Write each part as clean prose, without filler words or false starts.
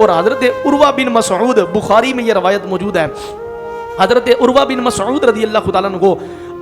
اور حضرت عروہ بن مسعود، بخاری میں یہ روایت موجود ہے، حضرت عروہ بن مسعود رضی اللہ تعالیٰ عنہ،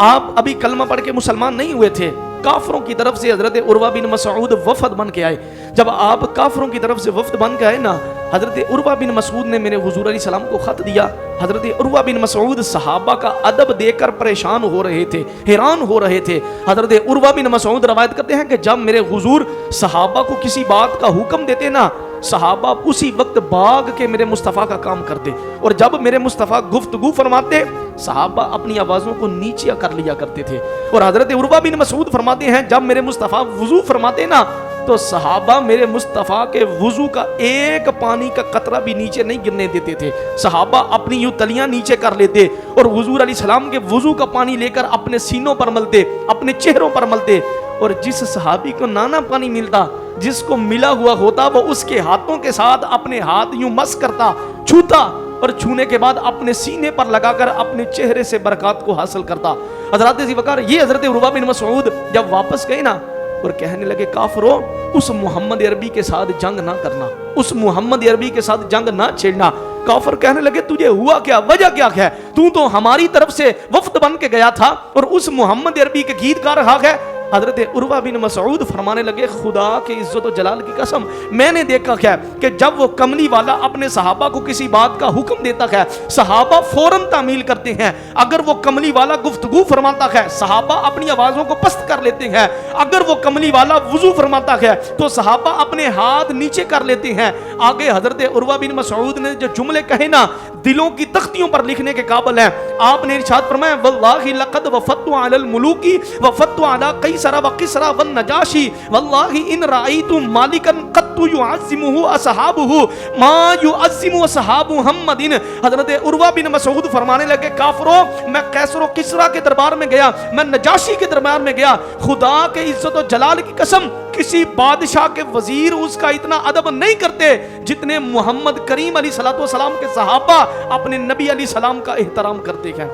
آپ ابھی کلمہ پڑھ کے مسلمان نہیں ہوئے تھے، کافروں کی طرف سے حضرت عروہ بن مسعود وفد بن کے آئے. جب آپ کافروں کی طرف سے وفد بن کے آئے نا، حضرت عروہ بن مسعود نے میرے حضور علیہ السلام کو خط دیا. حضرت عروہ بن مسعود صحابہ کا ادب دیکھ کر پریشان ہو رہے تھے، حیران ہو رہے تھے. حضرت عروہ بن مسعود روایت کرتے ہیں کہ جب میرے حضور صحابہ کو کسی بات کا حکم دیتے نا، صحابہ اسی وقت بھاگ کے میرے مصطفیٰ کا کام کرتے، اور جب میرے مصطفیٰ گفتگو فرماتے صحابہ اپنی آوازوں کو نیچے کر لیا کرتے تھے. اور حضرت عروہ بن مسعود فرماتے ہیں جب میرے مصطفیٰ وضو فرماتے نا تو صحابہ میرے مصطفیٰ کے وضو کا ایک پانی کا قطرہ بھی نیچے نہیں گرنے دیتے تھے. صحابہ اپنی یوں تلیاں نیچے کر لیتے اور حضور علیہ السلام کے وضو کا پانی لے کر اپنے سینوں پر ملتے، اپنے چہروں پر ملتے. اور جس صحابی کو نانا پانی ملتا، جس کو ملا ہوا ہوتا، وہ اس کے ہاتھوں کے ساتھ اپنے ہاتھ یوں مس کرتا، چھوتا، اور چھونے کے بعد اپنے سینے پر لگا کر اپنے چہرے سے برکات کو حاصل کرتا. حضرات ذی وقار یہ حضرت عروہ بن مسعود جب واپس گئے نا اور کہنے لگے کافروں اس محمد عربی کے ساتھ جنگ نہ کرنا، اس محمد عربی کے ساتھ جنگ نہ چھیڑنا. کافر کہنے لگے تجھے ہوا کیا، وجہ کیا ہے، تو ہماری طرف سے وفد بن کے گیا تھا اور اس محمد عربی کے گیت گا رہا ہے. حضرت عروہ بن مسعود فرمانے لگے خدا کے عزت و جلال کی قسم میں نے دیکھا ہے کہ جب وہ کملی والا اپنے صحابہ کو کسی بات کا حکم دیتا ہے صحابہ فوراً تعمیل کرتے ہیں. اگر وہ کملی والا گفتگو فرماتا ہے صحابہ اپنی آوازوں کو پست کر لیتے ہیں. اگر وہ کملی والا وضو فرماتا ہے تو صحابہ اپنے ہاتھ نیچے کر لیتے ہیں. آگے حضرت عروہ بن مسعود نے جو جملے کہے نا دلوں کی تختیوں پر لکھنے کے قابل ہیں. آپ نے ارشاد فرمایا واللہ لقد وفدت علی الملوک وفدت علی قیصر وقصر والنجاشی واللہ ان رأیت مالکا قد يعظمه اصحابه ما يعظم اصحاب محمد. حضرت عروہ بن مسعود فرمانے لگے کافروں میں قیصر و کسریٰ کے دربار میں گیا، میں نجاشی کے دربار میں گیا، خدا کے عزت و جلال کی قسم کسی بادشاہ کے وزیر اس کا اتنا ادب نہیں کرتے جتنے محمد کریم علیہ السلام کے صحابہ اپنے نبی علیہ السلام کا احترام کرتے ہیں.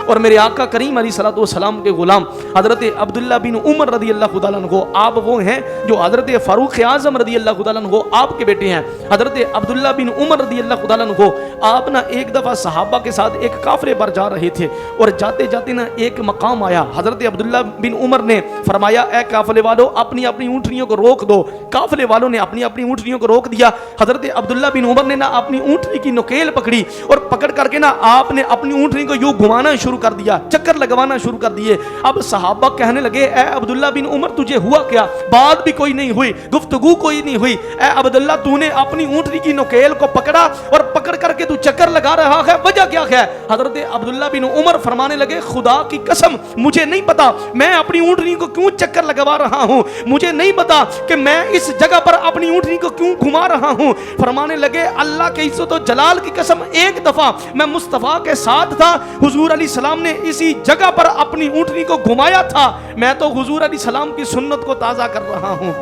اور میرے آقا کریم علیہ السلام کے غلام حضرت عبداللہ بن عمر رضی اللہ تعالیٰ عنہ آپ وہ ہیں جو حضرت فاروق اعظم رضی اللہ تعالیٰ عنہ آپ کے بیٹے ہیں. حضرت عبداللہ بن عمر رضی اللہ تعالیٰ عنہ آپ نا ایک دفعہ صحابہ کے ساتھ ایک قافلے پر جا رہے تھے اور جاتے جاتے نا ایک مقام آیا. حضرت عبداللہ بن عمر نے فرمایا اے قافلے والو اپنی اپنی اونٹنیوں کو روک دو. قافلے والوں نے اپنی اپنی اونٹنیوں کو روک دیا. حضرت عبداللہ بن عمر نے نا اپنی اونٹنی کی نکیل پکڑی اور پکڑ کر کے نا آپ نے اپنی اونٹنی کو یوں گھمانا شروع کر دیا، چکر لگوانا شروع کر دیے. اب صحابہ کہنے لگے اے عبداللہ بن عمر تجھے ہوا کیا، بات بھی کوئی نہیں ہوئی، گفتگو کوئی نہیں ہوئی، اے عبداللہ تو نے اپنی اونٹنی کی نکیل کو پکڑا اور پکڑ کر کے تو چکر لگا رہا ہے، وجہ کیا ہے؟ حضرت عبداللہ بن عمر فرمانے لگے خدا کی قسم مجھے نہیں پتا میں اپنی اونٹنی کو کیوں چکر لگوا رہا ہوں، مجھے نہیں پتا کہ میں اس جگہ پر اپنی اونٹنی کو کیوں گھما رہا ہوں. فرمانے لگے اللہ کے عزت و جلال کی قسم ایک دفعہ میں مصطفیٰ کے ساتھ تھا، حضور علیہ السلام نے اسی جگہ پر اپنی اونٹنی کو گھمایا تھا، میں تو حضور علیہ السلام کی سنت کو تازہ کر رہا ہوں.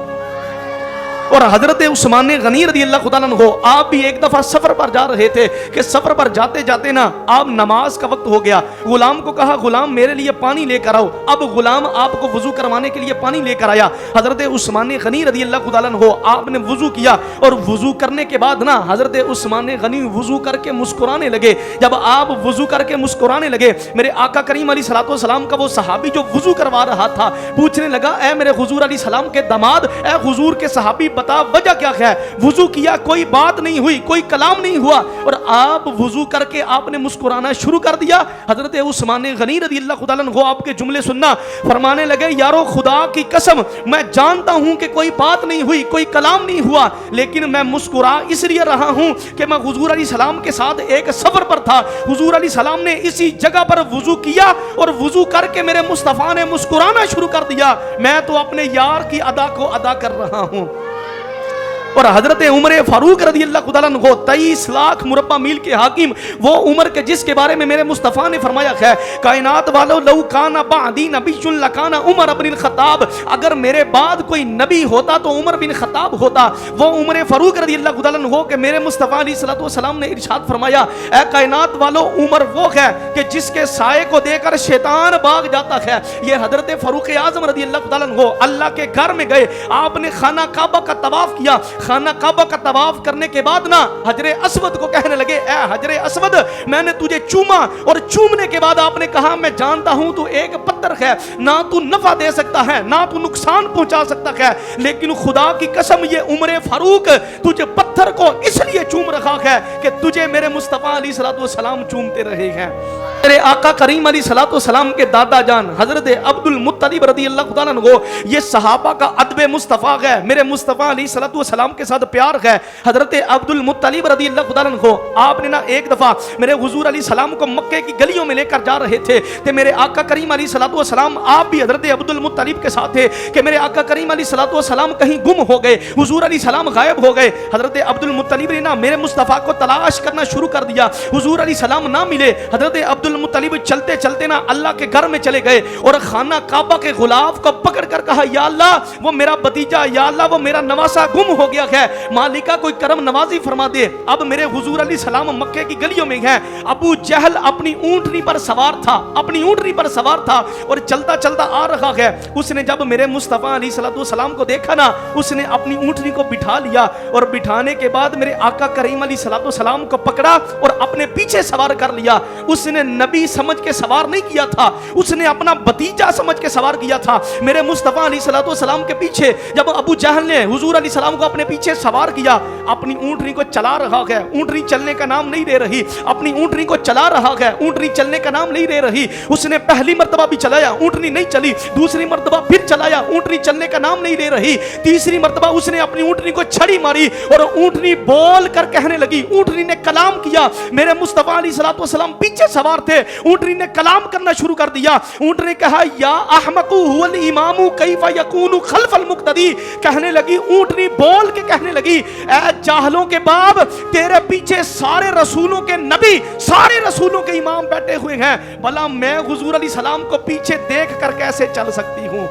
اور حضرت عثمان غنی رضی اللہ تعالیٰ عنہ آپ بھی ایک دفعہ سفر پر جا رہے تھے کہ سفر پر جاتے جاتے نا آپ نماز کا وقت ہو گیا. غلام کو کہا غلام میرے لیے پانی لے کر آؤ. اب غلام آپ کو وضو کروانے کے لیے پانی لے کر آیا. حضرت عثمان غنی رضی اللہ تعالیٰ عنہ آپ نے وضو کیا اور وضو کرنے کے بعد نا حضرت عثمان غنی وضو کر کے مسکرانے لگے. جب آپ وضو کر کے مسکرانے لگے میرے آقا کریم علیہ السلام کا وہ صحابی جو وضو کروا رہا تھا پوچھنے لگا اے میرے حضور علیہ السلام کے داماد، اے حضور کے صحابی بتا وجہ کیا ہے؟ وضو کیا کوئی بات نہیں ہوئی، کوئی کلام نہیں ہوا اور آپ وضو کر کے آپ نے مسکرانا شروع کر دیا. حضرت عثمان غنی رضی اللہ تعالیٰ عنہ آپ کے جملے سننا فرمانے لگے یارو خدا کی قسم میں جانتا ہوں کہ کوئی بات نہیں ہوئی، کوئی کلام نہیں ہوا، لیکن میں مسکرا اس لیے رہا ہوں کہ میں حضور علیہ السلام کے ساتھ ایک سفر پر تھا. حضور علیہ السلام نے اسی جگہ پر وضو کیا اور وضو کر کے میرے مصطفیٰ نے مسکرانا شروع کر دیا. میں تو اپنے یار کی ادا کو ادا کر رہا ہوں. اور حضرت عمر فاروق رضی اللہ تعالیٰ عنہ 23 لاکھ مربع میل کے حاکم، وہ عمر کے جس کے بارے میں میرے مصطفیٰ نے فرمایا ہے کائنات والو لو کان بعدی نبی لکان عمر بن الخطاب، اگر میرے بعد کوئی نبی ہوتا تو عمر بن خطاب ہوتا. وہ عمر فاروق رضی اللہ تعالیٰ عنہ کہ میرے مصطفیٰ علیہ السلام نے ارشاد فرمایا اے کائنات والو عمر وہ ہے کہ جس کے سائے کو دے کر شیطان بھاگ جاتا ہے. یہ حضرت فاروق اعظم رضی اللہ تعالیٰ عنہ اللہ کے گھر میں گئے، آپ نے خانہ کعبہ کا طواف کیا، خانہ کعبہ کا طواف کرنے کے بعد نا حجر اسود کو کہنے لگے اے حجر اسود میں نے تجھے چوما، اور چومنے کے بعد آپ نے کہا میں جانتا ہوں تو ایک پتھر ہے، نہ تو نفع دے سکتا ہے نہ تو نقصان پہنچا سکتا ہے، لیکن خدا کی قسم یہ عمر فاروق تجھے پتھر کو اس لیے چوم رکھا ہے کہ تجھے میرے مصطفیٰ علیہ الصلوۃ والسلام چومتے رہے ہیں۔ میرے آقا کریم علیہ الصلوۃ والسلام کے دادا جان حضرت عبد المطلب رضی اللہ تعالیٰ عنہ، یہ صحابہ کا ادب مصطفیٰ ہے، میرے مصطفیٰ علیہ الصلوۃ والسلام کے ساتھ پیار ہے۔ حضرت عبد المطلب رضی اللہ تعالیٰ عنہ آپ نے نا ایک دفعہ میرے حضور علیہ السلام کو مکے کی گلیوں میں لے کر جا رہے تھے کہ میرے آقا کریم علیہ الصلوۃ والسلام آپ بھی حضرت عبد المطلب کے ساتھ تھے کہ میرے آقا کریم علیہ الصلوۃ والسلام کہیں گم ہو گئے، حضور علیہ السلام غائب ہو گئے۔ حضرت عبد المطلب نے نا میرے مصطفیٰ کو تلاش کرنا شروع کر دیا، حضور علیہ السلام نہ ملے۔ حضرت عبد المطلب چلتے چلتے نا اللہ کے گھر میں چلے گئے اور خانہ کعبہ کے غلاف کو پکڑ کر کہا یا اللہ وہ میرا بھتیجا، یا اللہ وہ میرا نواسا گم ہو گیا ہے، مالکہ کوئی کرم نوازی فرما دے۔ اب میرے حضور علیہ السلام مکے کی گلیوں میں ہیں، ابو جہل اپنی اونٹنی پر سوار تھا، اپنی اونٹنی پر سوار تھا اور چلتا چلتا آ رہا ہے۔ اس نے جب میرے مصطفیٰ علیہ الصلوۃ والسلام کو دیکھا نا اس نے اپنی اونٹنی کو بٹھا لیا اور بٹھانے کے بعد میرے آقا کریم علیہ الصلوۃ والسلام کو پکڑا اور اپنے پیچھے سوار کر لیا۔ اس نے نبی سمجھ کے سوار نہیں کیا تھا، اس نے اپنا بھتیجا سمجھ کے سوار کیا تھا۔ میرے مصطفیٰ علیہ الصلوۃ والسلام کے پیچھے جب ابو جہل نے حضور علیہ السلام کو اپنے پیچھے سوار کیا، اپنی اونٹنی کو چلا رہا ہے، اونٹنی چلنے کا نام نہیں لے رہی، اپنی اونٹنی کو چلا رہا ہے، اونٹنی چلنے کا نام نہیں لے رہی۔ اس نے پہلی مرتبہ بھی چلایا، اونٹنی نہیں چلی، دوسری مرتبہ پھر چلایا، اونٹنی چلنے کا نام نہیں لے رہی، تیسری مرتبہ اس نے اپنی اونٹنی کو چھڑی ماری اور اونٹنی بول کر کہنے لگی، اونٹنی نے کلام کیا۔ میرے مصطفیٰ علیہ الصلوۃ والسلام پیچھے سوار تھے، اونٹنی نے کلام کرنا شروع کر دیا۔ اونٹنی نے کہا یا احمق هو الامام کیف یکون خلف المقتدی، کہنے لگی، اونٹنی بول کے کہنے لگی اے جاہلوں کے باپ، تیرے پیچھے سارے رسولوں کے نبی، سارے رسولوں کے امام بیٹھے ہوئے ہیں، بھلا میں حضور علیہ السلام کو پیچھے دیکھ کر کیسے چل سکتی ہوں؟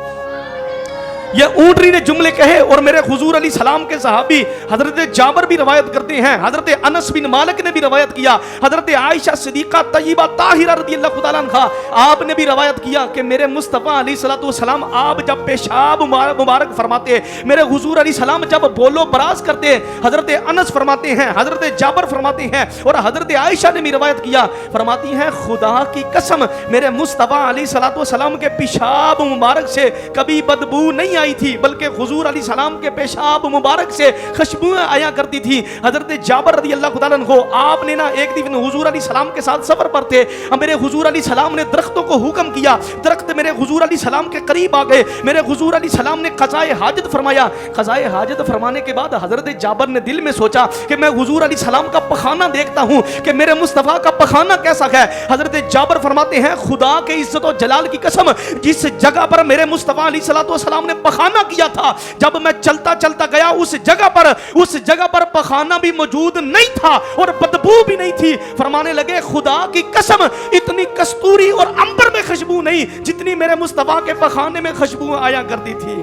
یہ اونٹنی نے جملے کہے اور میرے حضور علیہ السلام کے صحابی حضرت جابر بھی روایت کرتے ہیں، حضرت انس بن مالک نے بھی روایت کیا، حضرت عائشہ صدیقہ طیبہ طاہرہ رضی اللہ تعالیٰ عنہا آپ نے بھی روایت کیا کہ میرے مصطفیٰ علیہ الصلوۃ والسلام آپ جب پیشاب مبارک فرماتے، میرے حضور علیہ السلام جب بولو براز کرتے، حضرت انس فرماتے ہیں، حضرت جابر فرماتے ہیں اور حضرت عائشہ نے بھی روایت کیا، فرماتی ہیں خدا کی قسم میرے مصطفیٰ علیہ الصلوۃ والسلام کے پیشاب مبارک سے کبھی بدبو نہیں آئی تھی، بلکہ حضور علیہ السلام کے پیشاب مبارک سے خوشبوئیں آیا کرتی تھی۔ حضرت جابر رضی اللہ تعالیٰ عنہ آپ نے نا ایک دن حضور علیہ السلام کے ساتھ سفر پر تھے، میرے حضور علیہ السلام نے درختوں کو حکم کیا، درخت میرے حضور علیہ السلام کے قریب آ گئے، میرے حضور علیہ السلام نے قضائے حاجت فرمایا، قضائے حاجت فرمانے کے بعد حضرت جابر نے دل میں سوچا کہ میں حضور علیہ السلام کا پخانہ دیکھتا ہوں کہ میرے مصطفیٰ کا پخانہ کیسا ہے۔ حضرت جابر فرماتے ہیں خدا کے عزت و جلال کی قسم جس جگہ پر میرے مصطفیٰ علیہ السلام نے پخانہ کیا تھا، جب میں چلتا چلتا گیا اس جگہ پر پخانہ بھی موجود نہیں تھا اور بدبو بھی نہیں تھی۔ فرمانے لگے خدا کی قسم اتنی کستوری اور عنبر میں خوشبو نہیں جتنی میرے مصطفیٰ کے پخانے میں خوشبو آیا کرتی تھی۔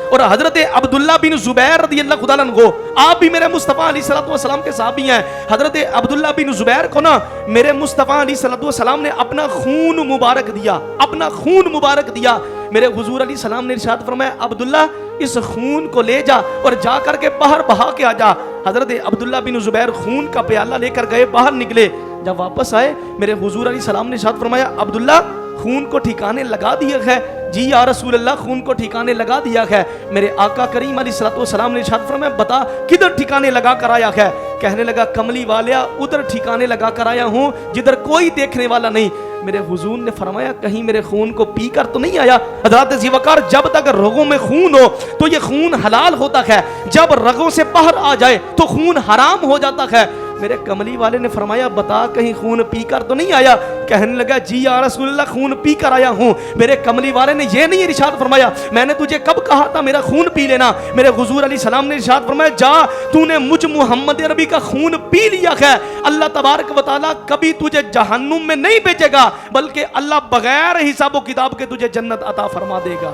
اور حضرت عبداللہ بن زبیر رضی اللہ تعالیٰ عنہ آپ بھی میرے مصطفیٰ علیہ الصلوۃ والسلام کے صحابی ہیں۔ حضرت عبداللہ بن زبیر کو نا میرے مصطفیٰ علیہ الصلوۃ والسلام نے اپنا خون مبارک دیا، اپنا خون مبارک دیا۔ میرے حضور علیہ السلام نے ارشاد فرمایا عبداللہ اس خون کو لے جا اور جا کر کے باہر بہا کے آ جا۔ حضرت عبداللہ بن زبیر خون کا پیالہ لے کر گئے، باہر نکلے، جب واپس آئے میرے حضور علیہ السلام نے ارشاد فرمایا عبداللہ خون کو ٹھکانے لگا دیا ہے؟ جی یا رسول اللہ خون کو ٹھکانے لگا دیا ہے۔ میرے آقا کریم علیہ الصلوۃ والسلام نے ارشاد فرمایا بتا کدھر ٹھکانے لگا کر آیا ہے؟ کہنے لگا کملی والیا ادھر ٹھکانے لگا کر آیا ہوں جدھر کوئی دیکھنے والا نہیں۔ میرے حضور نے فرمایا کہیں میرے خون کو پی کر تو نہیں آیا؟ حضرات ذیوقار جب تک رگوں میں خون ہو تو یہ خون حلال ہوتا ہے، جب رگوں سے باہر آ جائے تو خون حرام ہو جاتا ہے۔ میرے کملی والے نے فرمایا بتا کہیں خون پی کر تو نہیں آیا؟ کہنے لگا جی یا رسول اللہ خون پی کر آیا ہوں۔ میرے کملی والے نے یہ نہیں ارشاد فرمایا میں نے تجھے کب کہا تھا میرا خون پی لینا؟ میرے حضور علیہ السلام نے ارشاد فرمایا جا تو نے مجھ محمد عربی کا خون پی لیا ہے، اللہ تبارک و تعالیٰ کبھی تجھے جہنم میں نہیں بھیجے گا بلکہ اللہ بغیر حساب و کتاب کے تجھے جنت عطا فرما دے گا۔